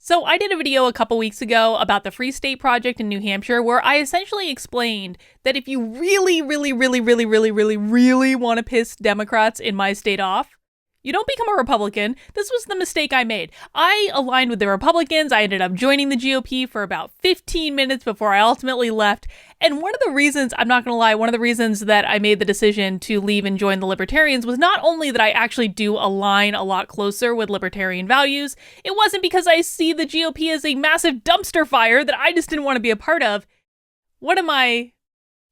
So I did a video a couple weeks ago about the Free State Project in New Hampshire where I essentially explained that if you really want to piss Democrats in my state off, you don't become a Republican. This was the mistake I made. I aligned with the Republicans. I ended up joining the GOP for about 15 minutes before I ultimately left. And one of the reasons, I'm not going to lie, one of the reasons that I made the decision to leave and join the Libertarians was not only that I actually do align a lot closer with libertarian values, it wasn't because I see the GOP as a massive dumpster fire that I just didn't want to be a part of. One of my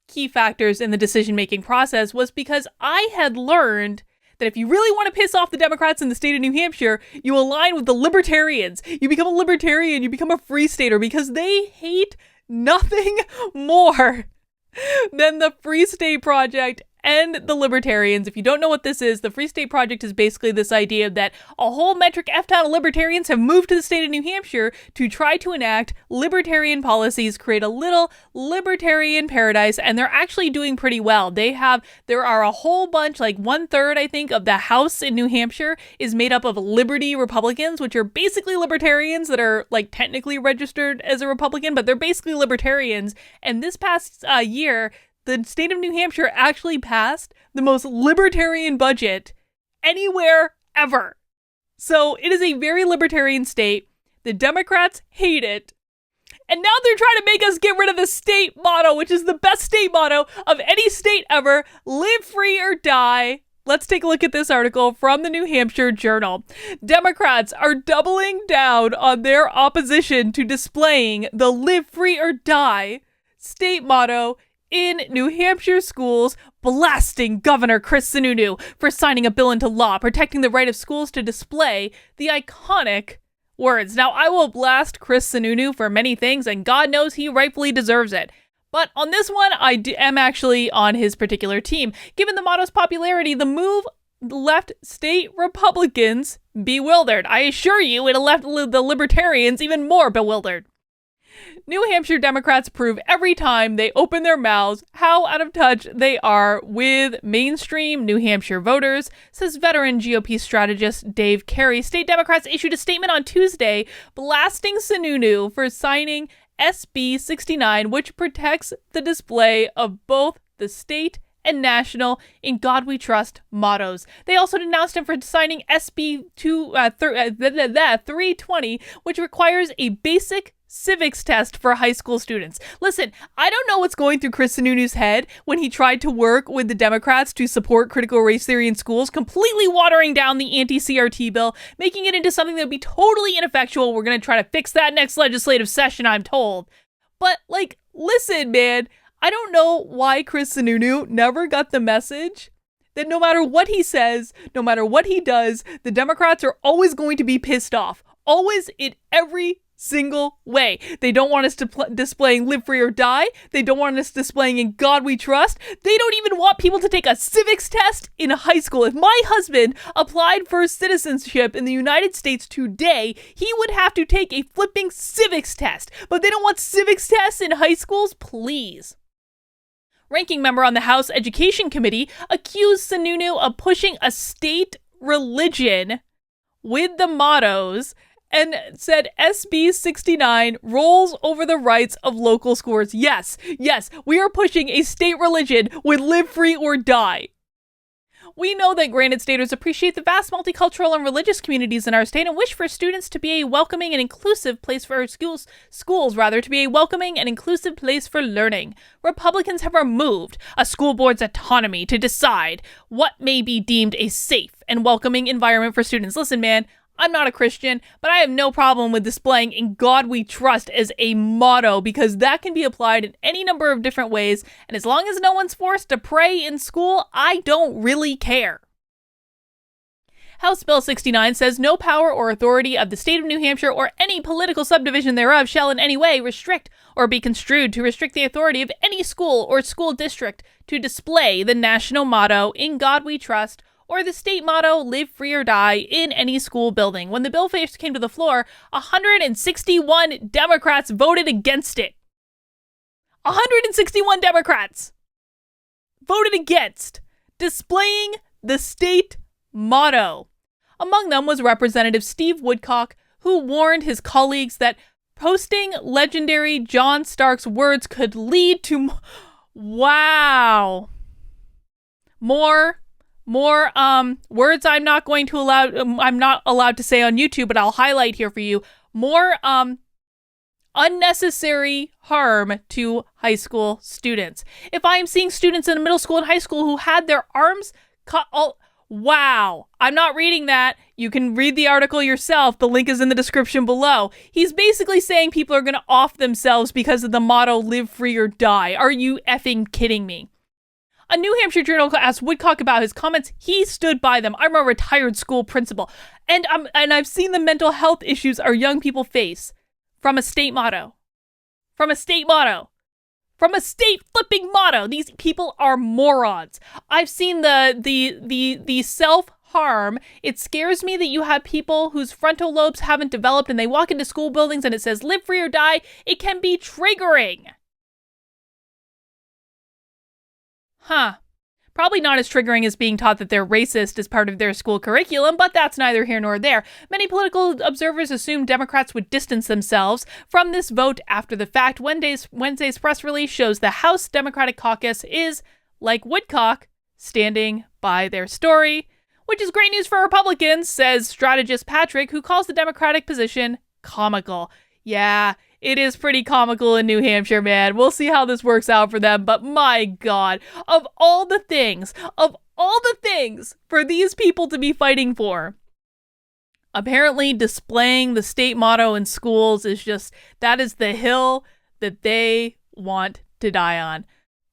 key factors in the decision-making process was because I had learned that if you really want to piss off the Democrats in the state of New Hampshire, you align with the Libertarians. You become a Libertarian, you become a Free Stater, because they hate nothing more than the Free State Project and the Libertarians. If you don't know what this is, the Free State Project is basically this idea that a whole metric F-ton of libertarians have moved to the state of New Hampshire to try to enact libertarian policies, create a little libertarian paradise, and they're actually doing pretty well. There are a whole bunch, like 1/3, I think, of the House in New Hampshire is made up of Liberty Republicans, which are basically libertarians that are like technically registered as a Republican, but they're basically libertarians. And this past year, the state of New Hampshire actually passed the most libertarian budget anywhere ever. So it is a very libertarian state. The Democrats hate it. And now they're trying to make us get rid of the state motto, which is the best state motto of any state ever: live free or die. Let's take a look at this article from the New Hampshire Journal. Democrats are doubling down on their opposition to displaying the live free or die state motto in New Hampshire schools, blasting Governor Chris Sununu for signing a bill into law protecting the right of schools to display the iconic words. Now, I will blast Chris Sununu for many things, and God knows he rightfully deserves it. But on this one, I am actually on his particular team. Given the motto's popularity, the move left state Republicans bewildered. I assure you, it left the Libertarians even more bewildered. New Hampshire Democrats prove every time they open their mouths how out of touch they are with mainstream New Hampshire voters, says veteran GOP strategist Dave Carey. State Democrats issued a statement on Tuesday blasting Sununu for signing SB 69, which protects the display of both the state and national "In God We Trust" mottos. They also denounced him for signing SB 320, which requires a basic civics test for high school students. Listen, I don't know what's going through Chris Sununu's head when he tried to work with the Democrats to support critical race theory in schools, completely watering down the anti-CRT bill, making it into something that would be totally ineffectual. We're going to try to fix that next legislative session, I'm told. But, listen, man, I don't know why Chris Sununu never got the message that no matter what he says, no matter what he does, the Democrats are always going to be pissed off. Always, in every single way. They don't want us displaying live free or die. They don't want us displaying "In God We Trust." They don't even want people to take a civics test in high school. If my husband applied for citizenship in the United States today, he would have to take a flipping civics test. But they don't want civics tests in high schools? Please. Ranking member on the House Education Committee accused Sununu of pushing a state religion with the mottos and said SB 69 rolls over the rights of local schools. Yes, we are pushing a state religion with live free or die. We know that Granite Staters appreciate the vast multicultural and religious communities in our state and wish for students to be a welcoming and inclusive place for our schools to be a welcoming and inclusive place for learning. Republicans have removed a school board's autonomy to decide what may be deemed a safe and welcoming environment for students. Listen, man, I'm not a Christian, but I have no problem with displaying "In God We Trust" as a motto, because that can be applied in any number of different ways, and as long as no one's forced to pray in school, I don't really care. House Bill 69 says no power or authority of the state of New Hampshire or any political subdivision thereof shall in any way restrict or be construed to restrict the authority of any school or school district to display the national motto "In God We Trust" or the state motto "Live Free or Die" in any school building. When the bill first came to the floor, 161 Democrats voted against it. 161 Democrats voted against displaying the state motto. Among them was Representative Steve Woodcock, who warned his colleagues that posting legendary John Stark's words could lead to wow. More words I'm not allowed to say on YouTube, but I'll highlight here for you. More unnecessary harm to high school students. If I am seeing students in middle school and high school who had their arms cut, wow. I'm not reading that. You can read the article yourself. The link is in the description below. He's basically saying people are going to off themselves because of the motto, live free or die. Are you effing kidding me? A New Hampshire journal asked Woodcock about his comments. He stood by them. I'm a retired school principal. And I've seen the mental health issues our young people face from a state motto. From a state flipping motto. These people are morons. I've seen the self-harm. It scares me that you have people whose frontal lobes haven't developed and they walk into school buildings and it says live free or die. It can be triggering. Probably not as triggering as being taught that they're racist as part of their school curriculum, but that's neither here nor there. Many political observers assumed Democrats would distance themselves from this vote after the fact. Wednesday's press release shows the House Democratic Caucus is, like Woodcock, standing by their story, which is great news for Republicans, says strategist Patrick, who calls the Democratic position comical. Yeah, it is pretty comical in New Hampshire, man. We'll see how this works out for them, but my God, of all the things for these people to be fighting for, apparently displaying the state motto in schools that is the hill that they want to die on.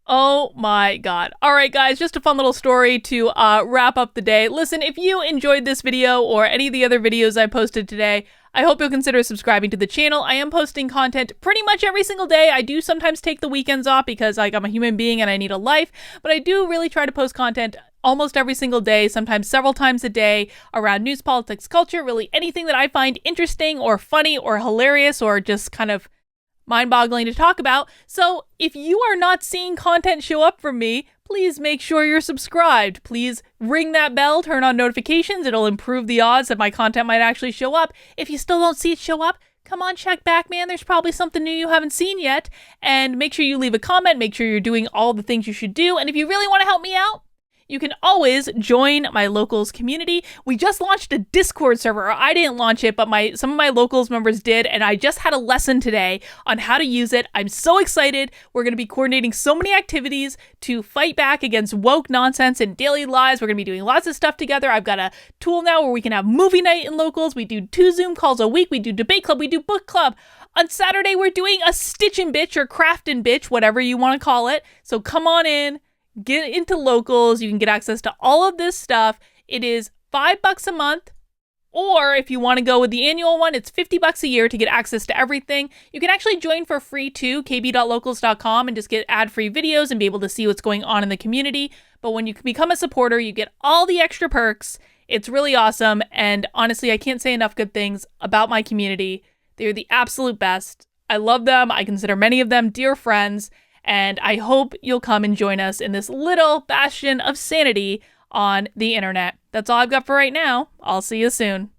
Oh my God. All right, guys, just a fun little story to wrap up the day. Listen, if you enjoyed this video or any of the other videos I posted today, I hope you'll consider subscribing to the channel. I am posting content pretty much every single day. I do sometimes take the weekends off because I'm a human being and I need a life, but I do really try to post content almost every single day, sometimes several times a day, around news, politics, culture, really anything that I find interesting or funny or hilarious or just kind of mind-boggling to talk about. So if you are not seeing content show up from me, please make sure you're subscribed. Please ring that bell, turn on notifications. It'll improve the odds that my content might actually show up. If you still don't see it show up, come on, check back, man. There's probably something new you haven't seen yet. And make sure you leave a comment. Make sure you're doing all the things you should do. And if you really want to help me out, you can always join my Locals community. We just launched a Discord server. I didn't launch it, but some of my Locals members did, and I just had a lesson today on how to use it. I'm so excited. We're going to be coordinating so many activities to fight back against woke nonsense in daily lives. We're going to be doing lots of stuff together. I've got a tool now where we can have movie night in Locals. We do 2 Zoom calls a week. We do debate club. We do book club. On Saturday, we're doing a Stitch and Bitch or Craft and Bitch, whatever you want to call it. So come on in. Get into Locals. You can get access to all of this stuff. It is $5 a month, or if you want to go with the annual one, it's $50 a year to get access to everything. You can actually join for free too, kb.locals.com, and just get ad-free videos and be able to see what's going on in the community. But when you become a supporter, you get all the extra perks. It's really awesome, and honestly, I can't say enough good things about my community. They're the absolute best. I love them. I consider many of them dear friends. And I hope you'll come and join us in this little bastion of sanity on the internet. That's all I've got for right now. I'll see you soon.